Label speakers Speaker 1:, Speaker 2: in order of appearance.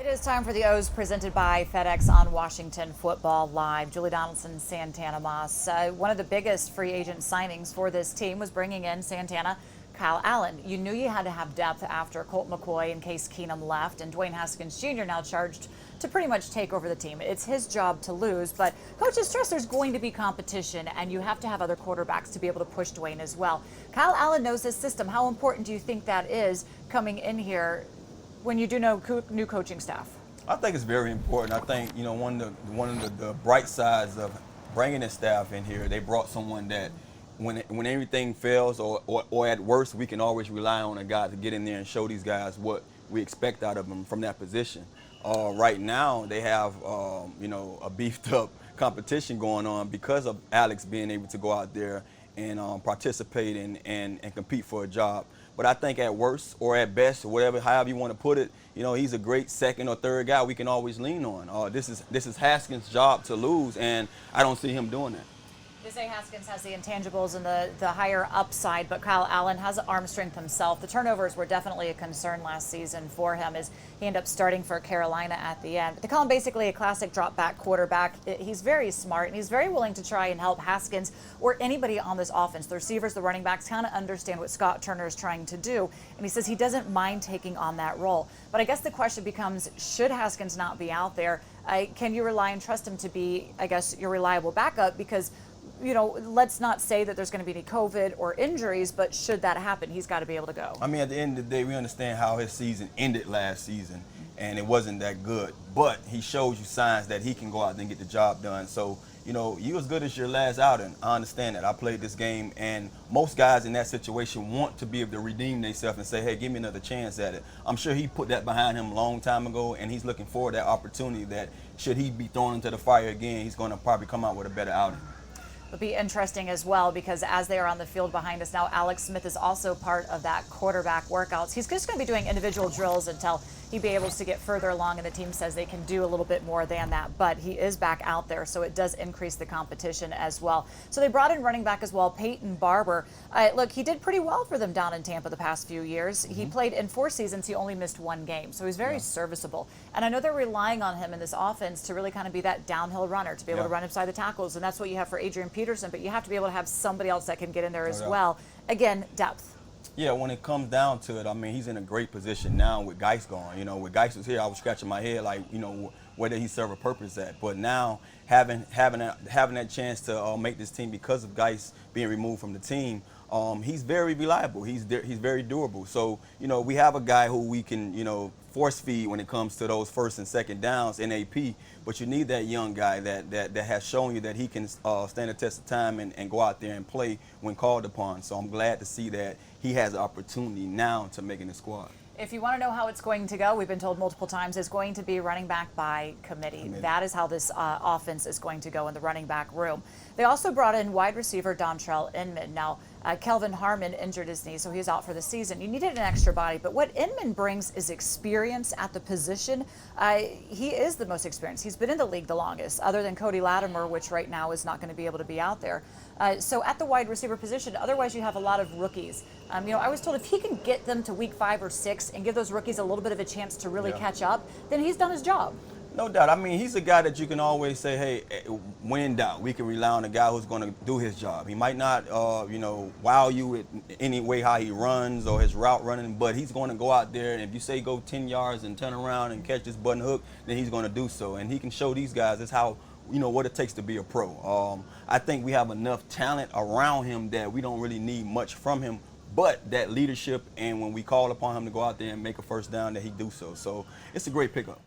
Speaker 1: It is time for the O's presented by FedEx on Washington Football Live. Julie Donaldson, Santana Moss. One of the biggest free agent signings for this team was bringing in Santana, Kyle Allen. You knew you had to have depth after Colt McCoy and Case Keenum left, and Dwayne Haskins Jr. now charged to pretty much take over the team. It's his job to lose, but coaches stress there's going to be competition, and you have to have other quarterbacks to be able to push Dwayne as well. Kyle Allen knows this system. How important do you think that is coming in here when you do know new coaching staff?
Speaker 2: I think it's very important. I think, one of the bright sides of bringing the staff in here, they brought someone that when everything fails or at worst, we can always rely on a guy to get in there and show these guys what we expect out of them from that position. Right now, they have, a beefed up competition going on because of Alex being able to go out there and participate and compete for a job. But I think at worst or at best, or however you want to put it, he's a great second or third guy we can always lean on. This is Haskins' job to lose, and I don't see him doing that.
Speaker 1: They say Haskins has the intangibles and the higher upside, but Kyle Allen has arm strength himself. The turnovers were definitely a concern last season for him as he ended up starting for Carolina at the end. But they call him basically a classic drop-back quarterback. He's very smart, and he's very willing to try and help Haskins or anybody on this offense. The receivers, the running backs kind of understand what Scott Turner is trying to do, and he says he doesn't mind taking on that role. But I guess the question becomes, should Haskins not be out there, can you rely and trust him to be, I guess, your reliable backup? Because let's not say that there's going to be any COVID or injuries, but should that happen, he's got to be able to go.
Speaker 2: I mean, at the end of the day, we understand how his season ended last season, and it wasn't that good. But he shows you signs that he can go out there and get the job done. So, you as good as your last outing. I understand that. I played this game, and most guys in that situation want to be able to redeem themselves and say, hey, give me another chance at it. I'm sure he put that behind him a long time ago, and he's looking forward to that opportunity that should he be thrown into the fire again, he's going to probably come out with a better outing.
Speaker 1: It'll be interesting as well because as they are on the field behind us now, Alex Smith is also part of that quarterback workouts. He's just going to be doing individual drills until he be able to get further along, and the team says they can do a little bit more than that, but he is back out there, so it does increase the competition as well. So they brought in running back as well, Peyton Barber. Look, he did pretty well for them down in Tampa the past few years. He played in 4 seasons. He only missed 1 game, so he's very serviceable. And I know they're relying on him in this offense to really kind of be that downhill runner, to be able to run inside the tackles, and that's what you have for Adrian Peterson, but you have to be able to have somebody else that can get in there as well. Again, depth.
Speaker 2: Yeah, when it comes down to it, I mean, he's in a great position now with Geis gone. When Geis was here, I was scratching my head like, where did he serve a purpose at? But now having that chance to make this team because of Geis being removed from the team, he's very reliable. He's very durable. So, we have a guy who we can, force feed when it comes to those first and second downs in AP, but you need that young guy that has shown you that he can stand the test of time and go out there and play when called upon. So I'm glad to see that he has an opportunity now to make in the squad.
Speaker 1: If you want to know how it's going to go, we've been told multiple times, it's going to be running back by committee. That is how this offense is going to go in the running back room. They also brought in wide receiver Dontrell Inman. Now, Kelvin Harmon injured his knee, so he's out for the season. You needed an extra body, but what Inman brings is experience at the position. He is the most experienced. He's been in the league the longest, other than Cody Latimer, which right now is not going to be able to be out there. So at the wide receiver position, otherwise you have a lot of rookies. I was told if he can get them to week 5 or 6 and give those rookies a little bit of a chance to really catch up, then he's done his job.
Speaker 2: No doubt. I mean, he's a guy that you can always say, hey, when in doubt, we can rely on a guy who's going to do his job. He might not, wow you with any way how he runs or his route running, but he's going to go out there, and if you say go 10 yards and turn around and catch this button hook, then he's going to do so. And he can show these guys that's how, what it takes to be a pro. I think we have enough talent around him that we don't really need much from him, but that leadership, and when we call upon him to go out there and make a first down, that he do so. So it's a great pickup.